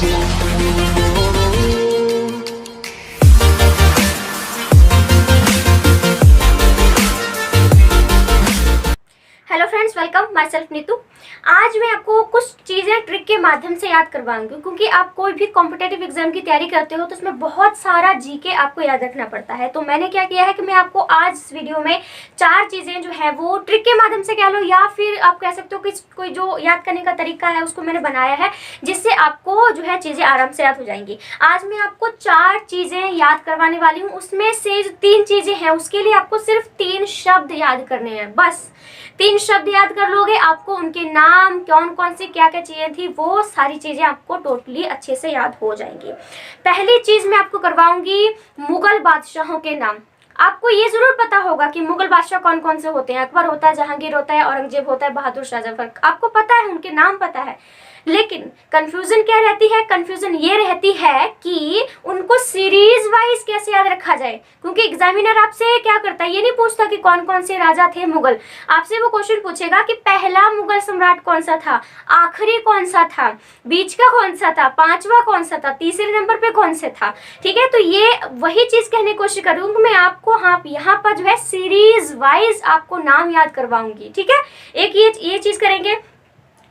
Hello friends, welcome my self Neetu. आज मैं आपको कुछ चीज़ें ट्रिक के माध्यम से याद करवाऊंगी, क्योंकि आप कोई भी कॉम्पिटेटिव एग्जाम की तैयारी करते हो तो उसमें बहुत सारा जीके आपको याद रखना पड़ता है। तो मैंने क्या किया है कि मैं आपको आज इस वीडियो में 4 चीज़ें जो है वो ट्रिक के माध्यम से कह लो, या फिर आप कह सकते हो कि कोई जो याद करने का तरीका है उसको मैंने बनाया है, जिससे आपको जो है चीज़ें आराम से याद हो जाएंगी। आज मैं आपको 4 चीज़ें याद करवाने वाली हूँ। उसमें से जो 3 चीज़ें हैं उसके लिए आपको सिर्फ 3 शब्द याद करने हैं। बस 3 शब्द याद कर लोगे, आपको उनके नाम, कौन कौन सी क्या क्या चीज़ें थी, वो सारी चीज़ें आपको टोटली अच्छे से याद हो जाएंगी। पहली चीज़ मैं आपको करवाऊंगी मुगल बादशाहों के नाम। आपको ये जरूर पता होगा कि मुगल बादशाह कौन कौन से होते हैं। अकबर होता है, जहांगीर होता है, औरंगजेब होता है, बहादुर शाह जफर। आपको पता है, उनके नाम पता है, लेकिन कंफ्यूजन क्या रहती है? कंफ्यूजन ये रहती है कि उनको सीरीज वाइज कैसे याद रखा जाए। क्योंकि एग्जामिनर आपसे क्या करता है, ये नहीं पूछता कि कौन कौन से राजा थे मुगल। आपसे वो क्वेश्चन पूछेगा कि पहला मुगल सम्राट कौन सा था, आखिरी कौन सा था, बीच का कौन सा था, पांचवा कौन सा था, तीसरे नंबर पे कौन से था। ठीक है, तो ये वही चीज कहने की कोशिश करूंगी मैं आपको। हाँ, यहाँ पर जो है सीरीज वाइज आपको नाम याद करवाऊंगी। ठीक है, एक ये चीज करेंगे।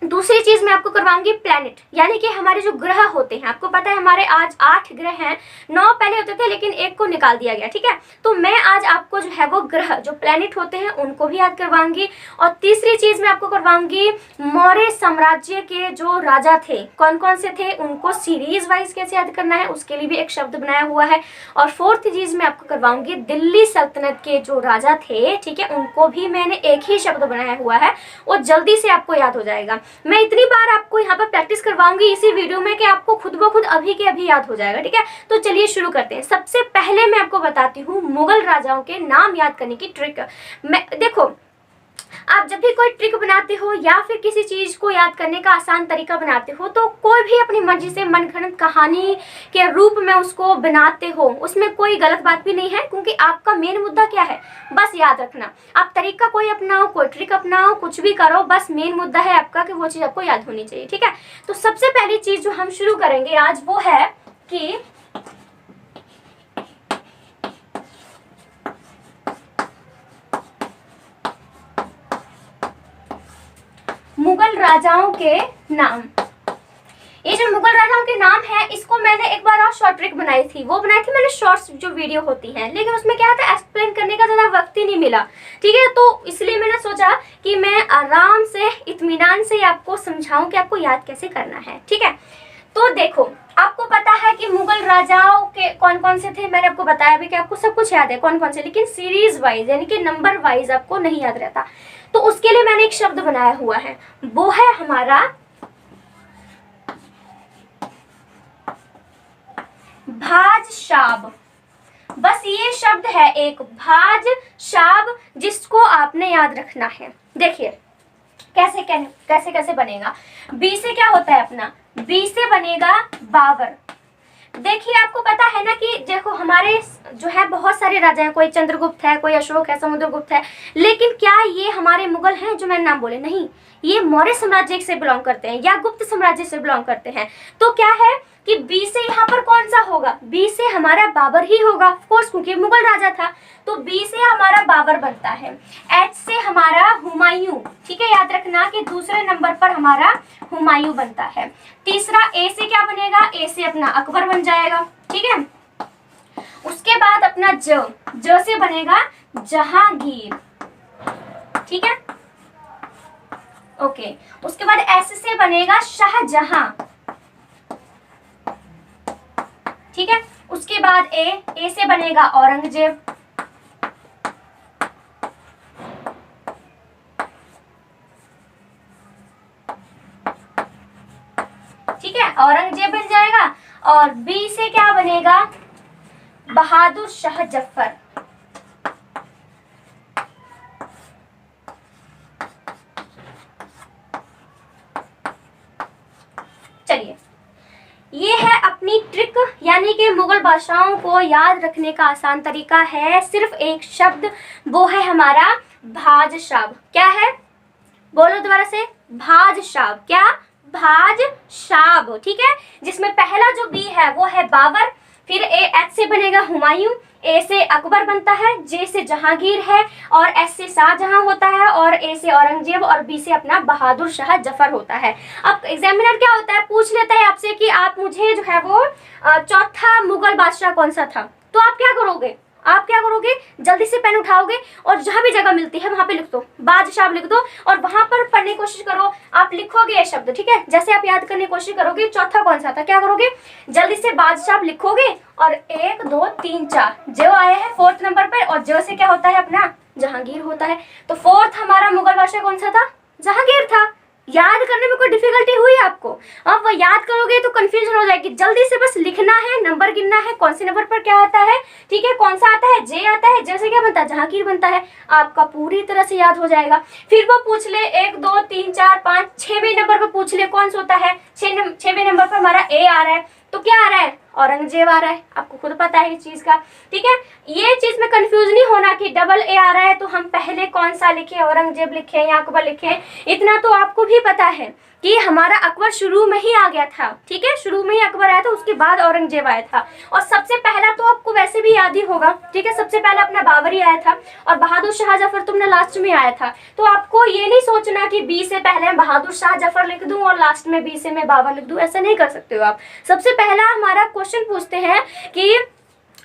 दूसरी चीज मैं आपको करवाऊंगी प्लैनेट, यानी कि हमारे जो ग्रह होते हैं। आपको पता है हमारे आज 8 ग्रह हैं, 9 पहले होते थे लेकिन एक को निकाल दिया गया। ठीक है, तो मैं आज आपको जो है वो ग्रह, जो प्लैनेट होते हैं, उनको भी याद करवाऊंगी। और तीसरी चीज मैं आपको करवाऊंगी मौर्य साम्राज्य के जो राजा थे, कौन कौन से थे, उनको सीरीज वाइज कैसे याद करना है, उसके लिए भी एक शब्द बनाया हुआ है। और फोर्थ चीज मैं आपको करवाऊंगी दिल्ली सल्तनत के जो राजा थे, ठीक है, उनको भी मैंने एक ही शब्द बनाया हुआ है, वो जल्दी से आपको याद हो जाएगा। मैं इतनी बार आपको यहाँ पर प्रैक्टिस करवाऊंगी इसी वीडियो में कि आपको खुद ब खुद अभी के अभी याद हो जाएगा। ठीक है, तो चलिए शुरू करते हैं। सबसे पहले मैं आपको बताती हूँ मुगल राजाओं के नाम याद करने की ट्रिक। देखो, आप जब भी कोई ट्रिक बनाते हो या फिर किसी चीज को याद करने का आसान तरीका बनाते हो, तो कोई भी अपनी मर्जी से मनगढ़ंत कहानी के रूप में उसको बनाते हो, उसमें कोई गलत बात भी नहीं है। क्योंकि आपका मेन मुद्दा क्या है, बस याद रखना। आप तरीका कोई अपनाओ, कोई ट्रिक अपनाओ, कुछ भी करो, बस मेन मुद्दा है आपका कि वो चीज आपको याद होनी चाहिए। ठीक है, तो सबसे पहली चीज जो हम शुरू करेंगे आज वो है कि मुगल राजाओं के नाम। ये जो मुगल राजाओं के नाम है, इसको मैंने एक बार और शॉर्ट ट्रिक बनाई थी। वो बनाई थी मैंने शॉर्ट्स जो वीडियो होती है, लेकिन उसमें क्या था, एक्सप्लेन करने का ज्यादा वक्त ही नहीं मिला। ठीक है, तो इसलिए मैंने सोचा कि मैं आराम से इत्मीनान से आपको समझाऊं कि आपको याद कैसे करना है। ठीक है, तो देखो, आपको पता है कि मुगल राजाओं के कौन कौन से थे। मैंने आपको बताया भी कि आपको सब कुछ याद है कौन कौन से, लेकिन सीरीज वाइज यानी कि नंबर वाइज आपको नहीं याद रहता। तो उसके लिए मैंने एक शब्द बनाया हुआ है, वो है हमारा भाजशाब। बस ये शब्द है एक, भाजशाब, जिसको आपने याद रखना है। देखिए कैसे कैसे बनेगा। बी से क्या होता है अपना, बी से बनेगा बाबर। देखिए, आपको पता है ना कि देखो हमारे जो है बहुत सारे राजा हैं, कोई चंद्रगुप्त है, कोई अशोक है, समुद्रगुप्त है, लेकिन क्या ये हमारे मुगल हैं जो मैंने नाम बोले? नहीं, ये मौर्य साम्राज्य से बिलोंग करते हैं या गुप्त साम्राज्य से बिलोंग करते हैं। तो क्या है कि बी से यहाँ पर कौन सा होगा, बी से हमारा बाबर ही होगा, ऑफ कोर्स, क्योंकि मुगल राजा था। तो बी से हमारा बाबर बनता है। एच से हमारा हुमायूं। ठीक है, याद रखना कि दूसरे नंबर पर हमारा हुमायूं बनता है। तीसरा ए से क्या बनेगा, ए से अपना अकबर बन जाएगा। ठीक है, उसके बाद अपना ज से बनेगा जहांगीर। ठीक है, ओके, उसके बाद एस से बनेगा शाहजहां। ठीक है, उसके बाद ए से बनेगा औरंगजेब। ठीक है, औरंगजेब बन जाएगा। और बी से क्या बनेगा, बहादुर शाह जफर। चलिए, ये है अपनी ट्रिक, यानी कि मुगल बादशाहों को याद रखने का आसान तरीका है सिर्फ एक शब्द, वो है हमारा भाजशाब। क्या है, बोलो दोबारा से, भाजशाब। क्या, बादशाह, ठीक है, जिसमें पहला जो बी है वो है बाबर, फिर एच से बनेगा हुमायूं, ए से अकबर बनता है, जे से जहांगीर है, और एस से शाहजहां होता है, और ए से औरंगजेब, और बी से अपना बहादुर शाह जफर होता है। अब एग्जामिनर क्या होता है, पूछ लेता है आपसे कि आप मुझे जो है वो चौथा मुगल बादशाह कौन सा था, तो आप क्या करोगे, जल्दी से पेन उठाओगे और जहां भी जगह मिलती है वहां पे लिख दो, बादशाह लिख दो, और वहां पर पढ़ने की कोशिश करो, आप लिखोगे ये शब्द, ठीक है। जैसे आप याद करने की कोशिश करोगे चौथा कौन सा था, क्या करोगे, जल्दी से बादशाह लिखोगे, और 1 2 3 4 जो आया है 4th नंबर पर, और जो से क्या होता है अपना जहांगीर होता है। तो 4th हमारा मुगल बादशाह कौन सा था, जहांगीर था। याद करने में कोई डिफिकल्टी हुई आपको, अब वो याद करोगे तो कंफ्यूजन हो जाएगी, जल्दी से बस लिखना है, नंबर गिनना है, कौन से नंबर पर क्या आता है, ठीक है, कौन सा आता है, जे आता है, जैसे क्या बनता है जहांगीर बनता है, आपका पूरी तरह से याद हो जाएगा। फिर वो पूछ ले 1 2 3 4 5 6वें नंबर पर पूछ ले कौन सा होता है, 6वें नंबर पर हमारा ए आ रहा है, तो क्या आ रहा है, औरंगजेब आ रहा है, आपको खुद पता है इस चीज का, ठीक है। ये चीज में कंफ्यूज नहीं होना कि डबल ए आ रहा है तो हम पहले कौन सा लिखे, औरंगजेब लिखे या अकबर लिखे, इतना तो आपको भी पता है कि हमारा अकबर शुरू में ही आ गया था, ठीक है, शुरू में ही अकबर आया था, उसके बाद औरंगजेब आया था, और सबसे पहला तो आपको वैसे भी याद ही होगा, ठीक है, सबसे पहला अपना बाबर ही आया था, और बहादुर शाह जफर तुमने लास्ट में आया था। तो आपको ये नहीं सोचना कि बी से पहले बहादुर शाह जफर लिख दूं और लास्ट में बी से मैं बाबर लिख दूं, ऐसा नहीं कर सकते हो आप। सबसे पहला हमारा क्वेश्चन पूछते हैं कि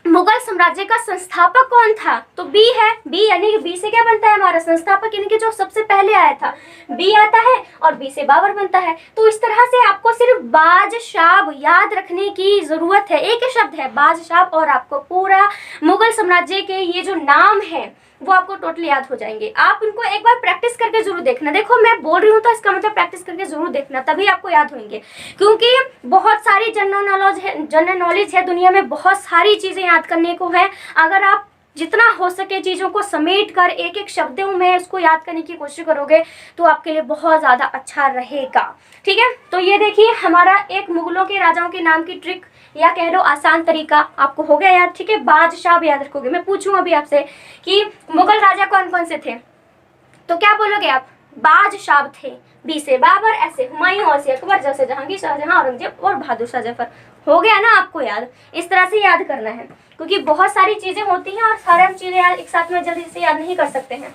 मुगल साम्राज्य का संस्थापक कौन था, तो बी है, बी यानी कि बी से क्या बनता है हमारा संस्थापक, यानी कि जो सबसे पहले आया था बी आता है, और बी से बाबर बनता है। तो इस तरह से आपको सिर्फ बादशाह याद रखने की जरूरत है, एक ही शब्द है बादशाह, और आपको पूरा मुगल साम्राज्य के ये जो नाम है वो आपको टोटली याद हो जाएंगे। आप उनको एक बार प्रैक्टिस करके जरूर देखना, देखो मैं बोल रही हूँ तो इसका मतलब प्रैक्टिस करके जरूर देखना, तभी आपको याद होंगे, क्योंकि बहुत सारी जनरल नॉलेज है दुनिया में, बहुत सारी चीजें याद करने को है। अगर आप जितना हो सके चीज़ों को समेट कर एक एक शब्दों में उसको याद करने की कोशिश करोगे तो आपके लिए बहुत ज़्यादा अच्छा रहेगा, ठीक है। तो ये देखिए हमारा एक मुगलों के राजाओं के नाम की ट्रिक या कह लो आसान तरीका आपको हो गया याद, ठीक है। बादशाह भी याद रखोगे। मैं पूछूं अभी आपसे कि मुगल राजा कौन कौन से थे, तो क्या बोलोगे आप, बादशाह थे, बी से बाबर, ऐसे हुमायूं, और से अकबर, जैसे जहांगीर, शाहजहां, औरंगजेब और बहादुर शाह जफर। हो गया ना आपको याद, इस तरह से याद करना है, क्योंकि बहुत सारी चीजें होती हैं और सारे हम चीजें एक साथ में जल्दी से याद नहीं कर सकते हैं,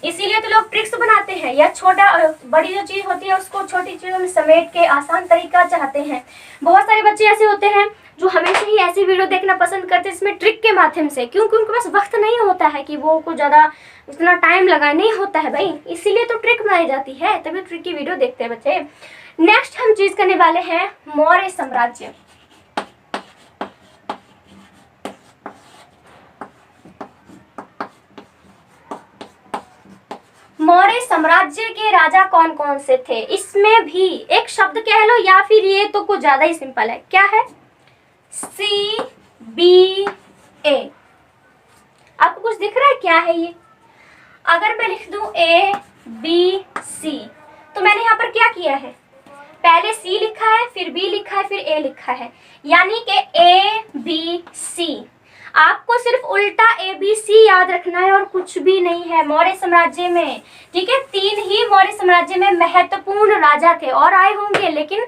इसीलिए तो लोग ट्रिक्स बनाते हैं, या छोटा बड़ी जो चीज होती है उसको छोटी चीजों में समेट के आसान तरीका चाहते हैं। बहुत सारे बच्चे ऐसे होते हैं जो हमेशा ही ऐसी वीडियो देखना पसंद करते हैं इसमें ट्रिक के माध्यम से, क्योंकि उनके पास वक्त नहीं होता है कि वो को ज़्यादा इतना टाइम लगाए, नहीं होता है भाई, इसीलिए तो ट्रिक बनाई जाती है, तभी ट्रिक की वीडियो देखते हैं बच्चे। नेक्स्ट हम चीज करने वाले हैं मौर्य साम्राज्य। मौर्य साम्राज्य के राजा कौन कौन से थे, इसमें भी एक शब्द कह लो या फिर ये तो कुछ ज्यादा ही सिंपल है, क्या है, CBA। आपको कुछ दिख रहा है क्या है ये, अगर मैं लिख दूं ABC तो मैंने यहाँ पर क्या किया है, पहले C लिखा है, फिर B लिखा है, फिर A लिखा है, यानी कि ABC। आपको सिर्फ उल्टा ABC याद रखना है और कुछ भी नहीं है मौर्य साम्राज्य में, ठीक है। 3 ही मौर्य साम्राज्य में महत्वपूर्ण राजा थे, और आए होंगे लेकिन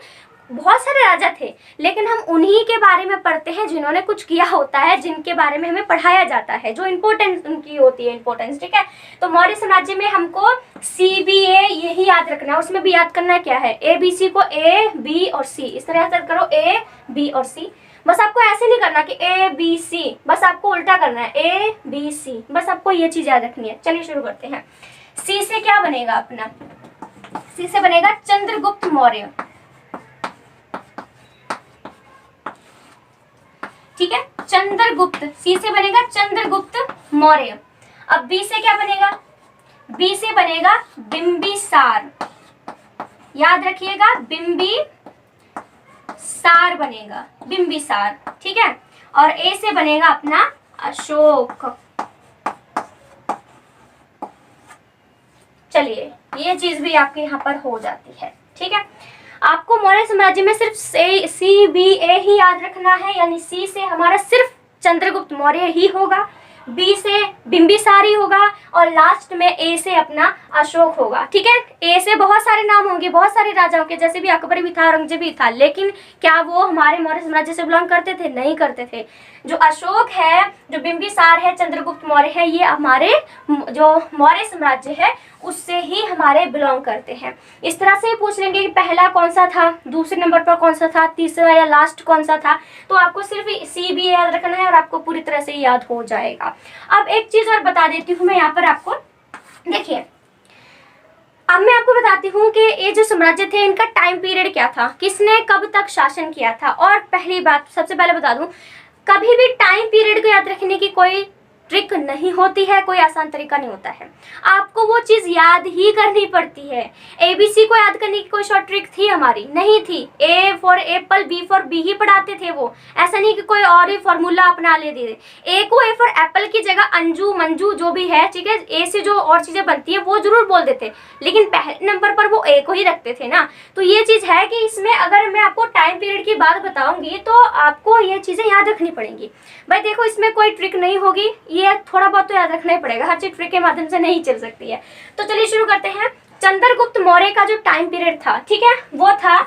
बहुत सारे राजा थे, लेकिन हम उन्हीं के बारे में पढ़ते हैं जिन्होंने कुछ किया होता है, जिनके बारे में हमें पढ़ाया जाता है, जो इम्पोर्टेंस उनकी होती है, इम्पोर्टेंस, ठीक है। तो मौर्य साम्राज्य में हमको CBA यही याद रखना है, उसमें भी याद करना है क्या है, ABC को A, B और C, इस तरह से करो A, B और C। बस आपको ऐसे नहीं करना कि ABC, बस आपको उल्टा करना है ABC, बस आपको ये चीज याद रखनी है। चलिए शुरू करते हैं। C से क्या बनेगा अपना, C से बनेगा चंद्रगुप्त मौर्य, ठीक है, चंद्रगुप्त, C से बनेगा चंद्रगुप्त मौर्य। अब B से क्या बनेगा, B से बनेगा बिंबिसार, याद रखिएगा बिंबिसार बनेगा, बिंबिसार, ठीक है। और A से बनेगा अपना अशोक। चलिए ये चीज भी आपके यहाँ पर हो जाती है, ठीक है। आपको मौर्य साम्राज्य में सिर्फ CBA ही याद रखना है, यानी C से हमारा सिर्फ चंद्रगुप्त मौर्य ही होगा, बी से बिंबिसारी होगा और लास्ट में ए से अपना अशोक होगा। ठीक है, ए से बहुत सारे नाम होंगे, बहुत सारे राजाओं के, जैसे भी अकबर भी था, औरंगजेब भी था, लेकिन क्या वो हमारे मौर्य साम्राज्य से बिलोंग करते थे? नहीं करते थे। जो अशोक है, जो बिंबिसार है, चंद्रगुप्त मौर्य है, ये हमारे जो मौर्य साम्राज्य है उससे ही हमारे बिलोंग करते हैं। इस तरह से पूछ लेंगे कि पहला कौन सा था, दूसरे नंबर पर कौन सा था, तीसरा या लास्ट कौन सा था। तो आपको सिर्फ सी भी याद रखना है और आपको पूरी तरह से याद हो जाएगा। अब एक चीज और बता देती हूँ मैं यहाँ पर आपको, देखिए अब मैं आपको बताती हूँ कि ये जो साम्राज्य थे इनका टाइम पीरियड क्या था, किसने कब तक शासन किया था। और पहली बात सबसे पहले बता दूं, कभी भी टाइम पीरियड को याद रखने की कोई ट्रिक नहीं होती है, कोई आसान तरीका नहीं होता है, आपको वो चीज याद ही करनी पड़ती है। एबीसी को याद करने की कोई शॉर्ट ट्रिक थी हमारी? नहीं थी। A for apple, B for B ही पढ़ाते थे वो, ऐसा नहीं कि कोई और ही फॉर्मूला अपना ले दे। ए को ए फॉर एप्पल की जगह अंजू मंजू जो भी है, ठीक है, ए से जो और चीजें बनती है वो जरूर बोल देते, लेकिन पहले नंबर पर वो ए को ही रखते थे ना। तो ये चीज है कि इसमें अगर मैं आपको टाइम पीरियड की बात बताऊंगी तो आपको ये चीजें याद रखनी पड़ेंगी। भाई देखो, इसमें कोई ट्रिक नहीं होगी, ये थोड़ा बहुत तो याद रखना ही पड़ेगा, हर चीज ट्रिक के माध्यम से नहीं चल सकती है। तो चलिए शुरू करते हैं। चंद्रगुप्त मौर्य का जो टाइम पीरियड था, ठीक है, वो था,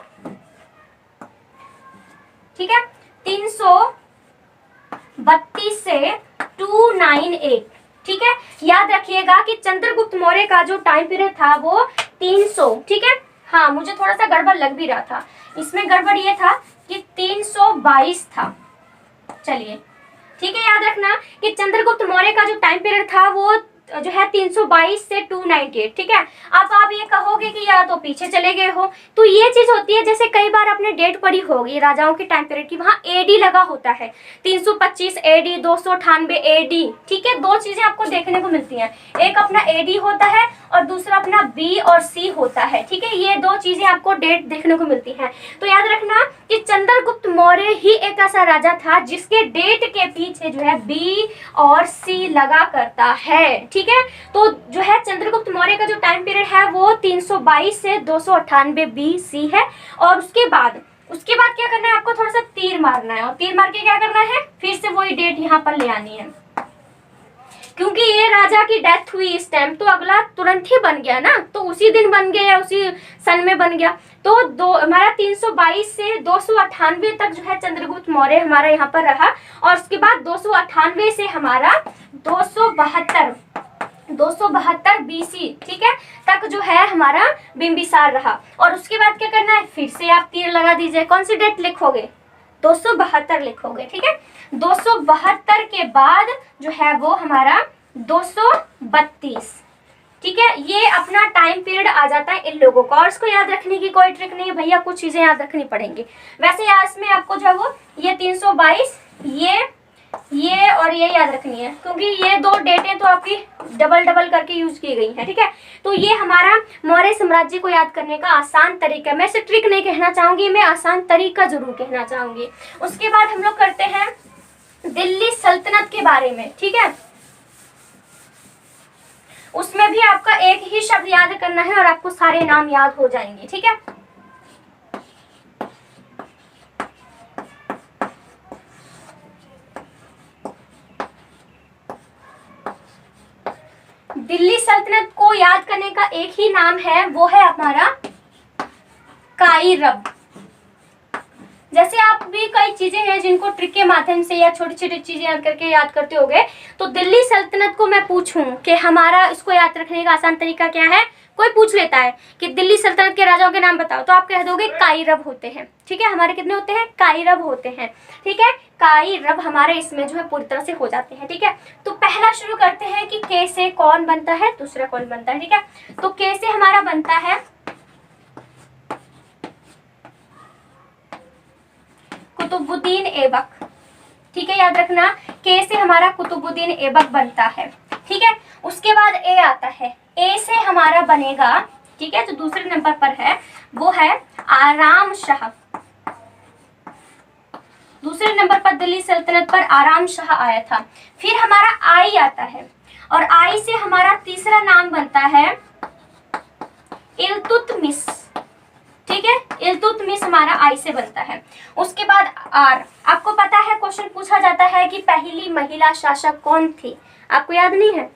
ठीक है, 332 से 298। ठीक है, याद रखिएगा कि चंद्रगुप्त मौर्य का जो टाइम पीरियड था वो 300, ठीक है। हाँ, मुझे थोड़ा सा गड़बड़ लग भी रहा था, इसमें गड़बड़ ये था कि 322 था। चलिए ठीक है, याद रखना कि चंद्रगुप्त मौर्य का जो टाइम पीरियड था वो जो है 322 से 298। ठीक है, अब आप ये कहोगे कि या तो पीछे चले गए हो, तो ये चीज होती है, जैसे कई बार आपने डेट पढ़ी होगी राजाओं के टाइम पीरियड की, वहां एडी लगा होता है, 325 एडी, 298 एडी। ठीक है, दो चीजें आपको देखने को मिलती हैं, एक अपना एडी होता है और दूसरा अपना बी और सी होता है। ठीक है, ये दो चीजें आपको डेट देखने को मिलती हैं। तो याद रखना कि चंद्रगुप्त मौर्य ही एक ऐसा राजा था जिसके डेट के पीछे जो है बी और सी लगा करता है। ठीक है, तो जो है चंद्रगुप्त मौर्य का जो टाइम पीरियड है वो 322 से 298 BC है। और उसके बाद क्या करना है, आपको थोड़ा सा तीर मारना है, और तीर मार के क्या करना है, फिर से वही डेट यहाँ पर ले आनी है, क्योंकि ये राजा की डेथ हुई इस टाइम, तो अगला तुरंत ही बन गया ना, तो उसी दिन बन गया या उसी सन में बन गया। तो हमारा 322 से 298 तक जो है चंद्रगुप्त मौर्य हमारा यहाँ पर रहा, और उसके बाद 298 से हमारा 272 BC, ठीक है, तक जो है हमारा बिंबिसार रहा। और उसके बाद क्या करना है, फिर से आप तीर लगा दीजिए, कौन सी डेट लिखोगे, 272 लिखोगे। ठीक है, 272 के बाद जो है वो हमारा 232। ठीक है, ये अपना टाइम पीरियड आ जाता है इन लोगों का। और इसको याद रखने की कोई ट्रिक नहीं है भैया, कुछ चीजें याद रखनी पड़ेंगी। वैसे आज में आपको जो है वो ये 322, ये और ये याद रखनी है, क्योंकि ये दो डेटें तो आपकी डबल करके यूज की गई हैं। ठीक है, तो ये हमारा मौर्य साम्राज्य को याद करने का आसान तरीका है। मैं इसे ट्रिक नहीं कहना चाहूंगी, मैं आसान तरीका जरूर कहना चाहूंगी। उसके बाद हम लोग करते हैं दिल्ली सल्तनत के बारे में। ठीक है, उसमें भी आपका एक ही शब्द याद करना है और आपको सारे नाम याद हो जाएंगे। ठीक है, दिल्ली सल्तनत को याद करने का एक ही नाम है, वो है हमारा काईरब। जैसे आप भी कई चीजें हैं जिनको ट्रिक के माध्यम से या छोटी छोटी चीजें याद करके याद करते होगे, तो दिल्ली सल्तनत को मैं पूछूं कि हमारा इसको याद रखने का आसान तरीका क्या है, कोई पूछ लेता है कि दिल्ली सल्तनत के राजाओं के नाम बताओ, तो आप कह दोगे काईरब होते हैं। ठीक है, हमारे कितने होते हैं, काईरब होते हैं। ठीक है, काईरब हमारे इसमें जो है पूरी तरह से हो जाते हैं। ठीक है, तो पहला शुरू करते हैं कि के से कौन बनता है, दूसरा कौन बनता है। ठीक है, तो के से हमारा बनता है कुतुबुद्दीन ऐबक। ठीक है, याद रखना के से हमारा कुतुबुद्दीन ऐबक बनता है। ठीक है, उसके बाद ए आता है, ए से हमारा बनेगा, ठीक है, जो दूसरे नंबर पर है वो है आराम शाह। दूसरे नंबर पर दिल्ली सल्तनत पर आराम शाह आया था। फिर हमारा आई आता है, और आई से हमारा तीसरा नाम बनता है इल्तुतमिश। ठीक है, इल्तुतमिश हमारा आई से बनता है। उसके बाद आर, आपको पता है क्वेश्चन पूछा जाता है कि पहली महिला शासक कौन थी, आपको याद नहीं है?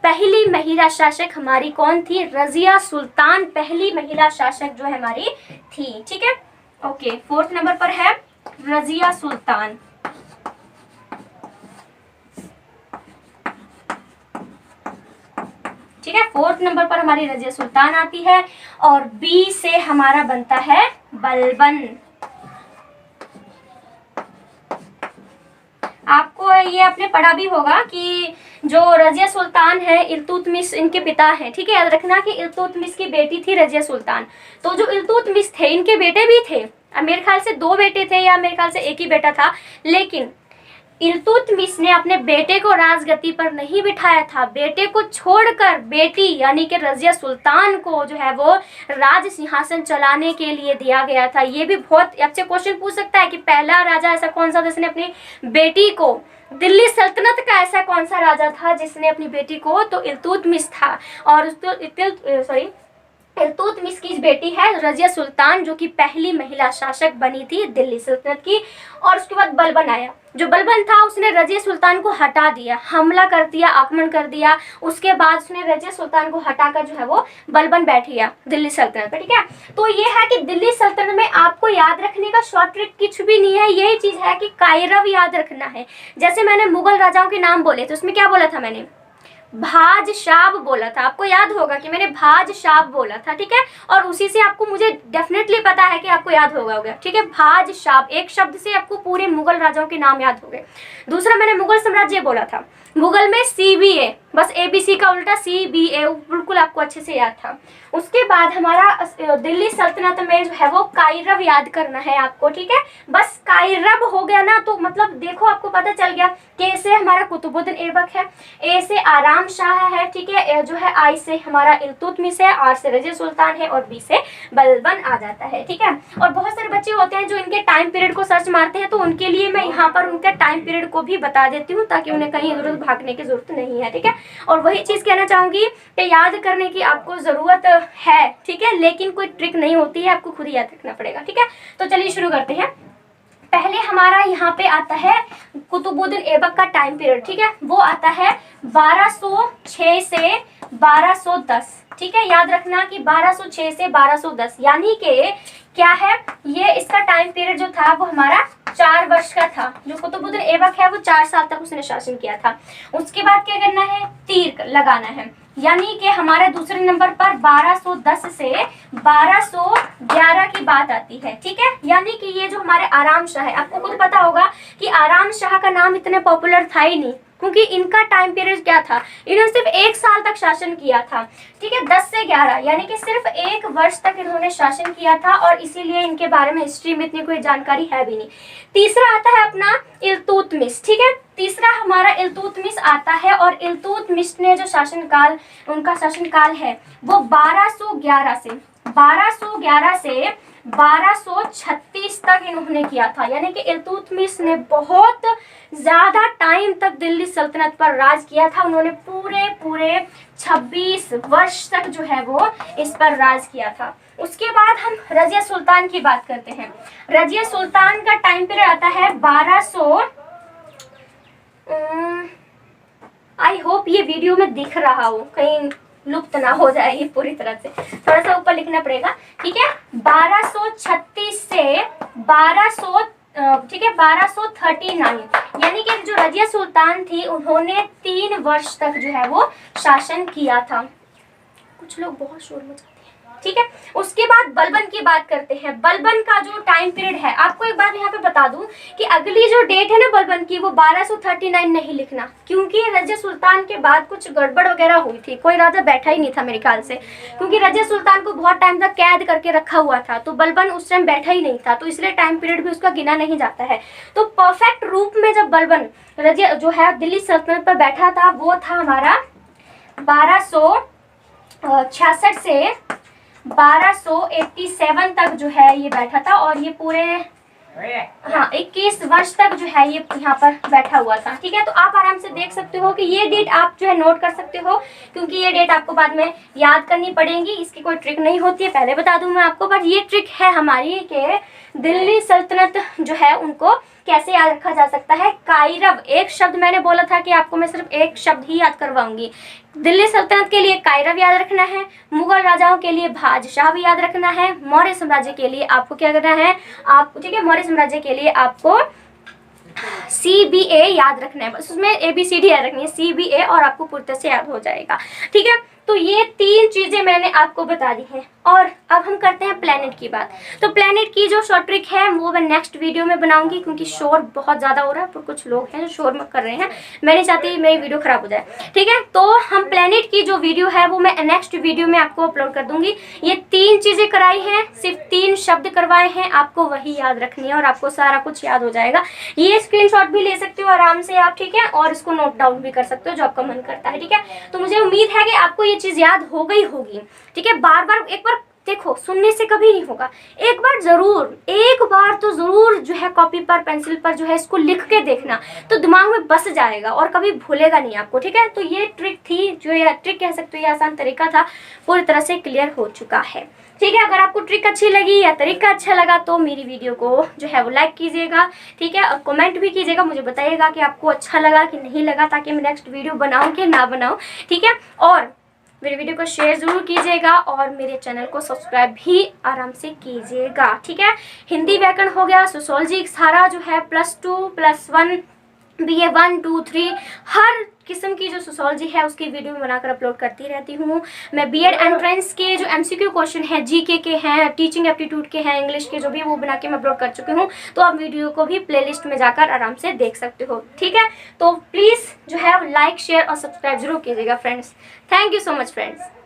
पहली महिला शासक हमारी कौन थी? रजिया सुल्तान पहली महिला शासक जो है हमारी थी। ठीक है, ओके। 4th नंबर पर है रजिया सुल्तान। ठीक है, 4th नंबर पर हमारी रजिया सुल्तान आती है। और बी से हमारा बनता है बलबन। आपको ये आपने पढ़ा भी होगा कि जो रजिया सुल्तान है इल्तुतमिश इनके पिता हैं। ठीक है, याद रखना कि इल्तुतमिश की बेटी थी रजिया सुल्तान। तो जो इल्तुतमिश थे इनके बेटे भी थे, मेरे ख्याल से 2 बेटे थे या मेरे ख्याल से एक ही बेटा था, लेकिन इल्तुतमिश ने अपने बेटे को राजगद्दी पर नहीं बिठाया था। बेटे को छोड़कर बेटी यानी कि रजिया सुल्तान को जो है वो राज सिंहासन चलाने के लिए दिया गया था। ये भी बहुत अच्छे क्वेश्चन पूछ सकता है कि पहला राजा ऐसा कौन सा जिसने अपनी बेटी को, दिल्ली सल्तनत का ऐसा कौन सा राजा था जिसने अपनी बेटी को, तो इल्तुतमिश था। और इल्तुतमिश की बेटी है रजिया सुल्तान जो कि पहली महिला शासक बनी थी दिल्ली सल्तनत की। और उसके बाद बलबन आया। जो बलबन था उसने रजिया सुल्तान को हटा दिया, हमला कर दिया, आक्रमण कर दिया। उसके बाद उसने रजिया सुल्तान को हटाकर जो है वो बलबन बैठ गया दिल्ली सल्तनत पे। ठीक है, तो ये है कि दिल्ली सल्तनत में आपको याद रखने का शॉर्ट ट्रिक कुछ भी नहीं है, यही चीज है कि कायरव याद रखना है। जैसे मैंने मुगल राजाओं के नाम बोले तो उसमें क्या बोला था मैंने? भाजशाब बोला था। आपको याद होगा कि मैंने भाजशाब बोला था। ठीक है, और उसी से आपको, मुझे डेफिनेटली पता है कि आपको याद होगा। ठीक है, भाजशाब एक शब्द से आपको पूरे मुगल राजाओं के नाम याद हो गए। दूसरा मैंने मुगल साम्राज्य बोला था। मुगल में CBA, बस ABC का उल्टा CBA, बिल्कुल आपको अच्छे से याद था। उसके बाद हमारा दिल्ली सल्तनत में जो है वो कायरव याद करना है आपको। ठीक है, बस कायरव हो गया ना तो मतलब देखो आपको पता चल गया। K से हमारा कुतुबुद्दीन ऐबक है, A से आराम शाह है। ठीक है, जो है I से हमारा इल्तुतमिश है, R से रजिया सुल्तान है और B से बलबन आ जाता है। ठीक है, और बहुत सारे बच्चे होते हैं जो इनके टाइम पीरियड को सर्च मारते हैं, तो उनके लिए मैं यहाँ पर उनका टाइम पीरियड को भी बता देती हूँ ताकि उन्हें कहीं इधर उधर भागने की जरूरत नहीं है। ठीक है, और वही चीज कहना चाहूंगी कि याद करने की आपको जरूरत है। ठीक है, लेकिन कोई ट्रिक नहीं होती है, आपको खुद ही याद रखना पड़ेगा। ठीक है, तो चलिए शुरू करते हैं। पहले हमारा यहाँ पे आता है कुतुबुद्दीन ऐबक का टाइम पीरियड। ठीक है, वो आता है 1206 से 1210। ठीक है, याद रखना कि 1206 से 1210 यानी कि क्या है, ये इसका टाइम पीरियड जो था वो हमारा 4 वर्ष का था। जो कुतुबुद्दीन ऐबक है वो 4 साल तक उसने शासन किया था। उसके बाद क्या करना है, तीर लगाना है, यानी कि हमारे दूसरे नंबर पर 1210 से 1211 की बात आती है। ठीक है, यानी कि ये जो हमारे आराम शाह है, आपको खुद पता होगा कि आराम शाह का नाम इतने पॉपुलर था ही नहीं, क्योंकि इनका टाइम पीरियड क्या था, इन्होंने सिर्फ 1 साल तक शासन किया था। ठीक है, 10 से 11 यानी कि सिर्फ 1 वर्ष तक इन्होंने शासन किया था, और इसीलिए इनके बारे में हिस्ट्री में इतनी कोई जानकारी है भी नहीं। तीसरा आता है अपना इल्तुतमिश। ठीक है, तीसरा हमारा इल्तुतमिश आता है, और इल्तुतमिश ने जो शासनकाल, उनका शासनकाल है वो 1211 से 1236 तक इन्होंने किया था। यानी कि इल्तुतमिश ने बहुत ज्यादा टाइम तक दिल्ली सल्तनत पर राज किया था। उन्होंने पूरे 26 वर्ष तक जो है वो इस पर राज किया था। उसके बाद हम रजिया सुल्तान की बात करते हैं। रजिया सुल्तान का टाइम पीरियड आता है 1200। आई होप ये वीडियो में दिख रहा हो, कहीं लुप्त ना हो जाए ये पूरी तरह से, थोड़ा सा ऊपर लिखना पड़ेगा। ठीक है, 1236 से 1200, ठीक है 1239, यानी कि जो रजिया सुल्तान थी उन्होंने 3 वर्ष तक जो है वो शासन किया था। कुछ लोग बहुत शोर मचाते हैं। ठीक है, उसके बाद बलबन की बात करते हैं। बलबन का जो टाइम पीरियड है, आपको एक बात यहाँ पे बता दूं कि अगली जो डेट है ना बलबन की, वो 1239 नहीं लिखना, क्योंकि रजिया सुल्तान के बाद कुछ गड़बड़ वगैरह हुई थी। कोई राजा बैठा ही नहीं था मेरे ख्याल से, क्योंकि रजिया सुल्तान को बहुत टाइम तक कैद करके रखा हुआ था, तो बलबन उस टाइम बैठा ही नहीं था, तो इसलिए टाइम पीरियड भी उसका गिना नहीं जाता है। तो परफेक्ट रूप में जब बलबन रजिया जो है दिल्ली सल्तनत पर बैठा था वो था हमारा 1266 से 1287 तक जो है ये बैठा था, और ये पूरे हाँ 21 वर्ष तक जो है ये यहाँ पर बैठा हुआ था। ठीक है, तो आप आराम से देख सकते हो कि ये डेट आप जो है नोट कर सकते हो, क्योंकि ये डेट आपको बाद में याद करनी पड़ेगी। इसकी कोई ट्रिक नहीं होती है, पहले बता दूं मैं आपको, बट ये ट्रिक है हमारी कि दिल्ली सल्तनत जो है उनको कैसे याद रखा जा सकता है। कायरव, एक शब्द मैंने बोला था कि आपको मैं सिर्फ एक शब्द ही याद करवाऊंगी। दिल्ली सल्तनत के लिए कायरव याद रखना है, मुगल राजाओं के लिए बादशाह भी याद रखना है, मौर्य साम्राज्य के लिए आपको क्या करना है, आप ठीक है, मौर्य साम्राज्य के लिए आपको CBA याद रखना है, बस उसमें ABCD याद रखनी है, CBA, और आपको पूरी तरह से याद हो जाएगा। ठीक है, तो ये 3 चीजें मैंने आपको बता दी हैं। और अब हम करते हैं प्लेनेट की बात। तो प्लेनेट की जो शॉर्ट ट्रिक है वो मैं नेक्स्ट वीडियो में बनाऊंगी, क्योंकि शोर बहुत ज़्यादा हो रहा है, पर कुछ लोग हैं जो शोर में कर रहे हैं, मैं नहीं चाहती मेरी वीडियो खराब हो जाए। ठीक है, तो हम प्लेनेट की जो वीडियो है वो मैं नेक्स्ट वीडियो में आपको अपलोड कर दूंगी। ये 3 चीज़ें कराई हैं, सिर्फ 3 शब्द करवाए हैं, आपको वही याद रखनी है और आपको सारा कुछ याद हो जाएगा। ये स्क्रीनशॉट भी ले सकते हो आराम से आप, ठीक है, और इसको नोट डाउन भी कर सकते हो जो आपका मन करता है। ठीक है, तो मुझे उम्मीद है कि आपको ये चीज़ याद हो गई होगी। ठीक है, बार बार एक बार देखो, सुनने से कभी नहीं होगा, एक बार तो जरूर जो है कॉपी पर पेंसिल पर जो है इसको लिख के देखना, तो दिमाग में बस जाएगा और कभी भूलेगा नहीं आपको। ठीक है, तो ये ट्रिक थी, जो ये ट्रिक कह सकते हो, ये आसान तरीका था, पूरी तरह से क्लियर हो चुका है। ठीक है, अगर आपको ट्रिक अच्छी लगी या तरीका अच्छा लगा तो मेरी वीडियो को जो है वो लाइक कीजिएगा। ठीक है, और कमेंट भी कीजिएगा, मुझे बताइएगा कि आपको अच्छा लगा कि नहीं लगा, ताकि मैं नेक्स्ट वीडियो बनाऊं कि ना बनाऊं। ठीक है, और मेरे वीडियो को शेयर ज़रूर कीजिएगा और मेरे चैनल को सब्सक्राइब भी आराम से कीजिएगा। ठीक है, हिंदी व्याकरण हो गया, सोशियोलॉजी सारा जो है +2 +1 BA 1 2 3 हर किस्म की जो सोशियोलॉजी है उसकी वीडियो में बनाकर अपलोड करती रहती हूँ। मैं B.Ed एंट्रेंस के जो MCQ क्वेश्चन हैं, GK के हैं, टीचिंग एप्टीट्यूड के हैं, इंग्लिश के जो भी, वो बना के मैं अपलोड कर चुकी हूँ, तो आप वीडियो को भी प्लेलिस्ट में जाकर आराम से देख सकते हो। ठीक है, तो प्लीज़ जो है लाइक शेयर और सब्सक्राइब जरूर कीजिएगा friends. Thank you so much friends.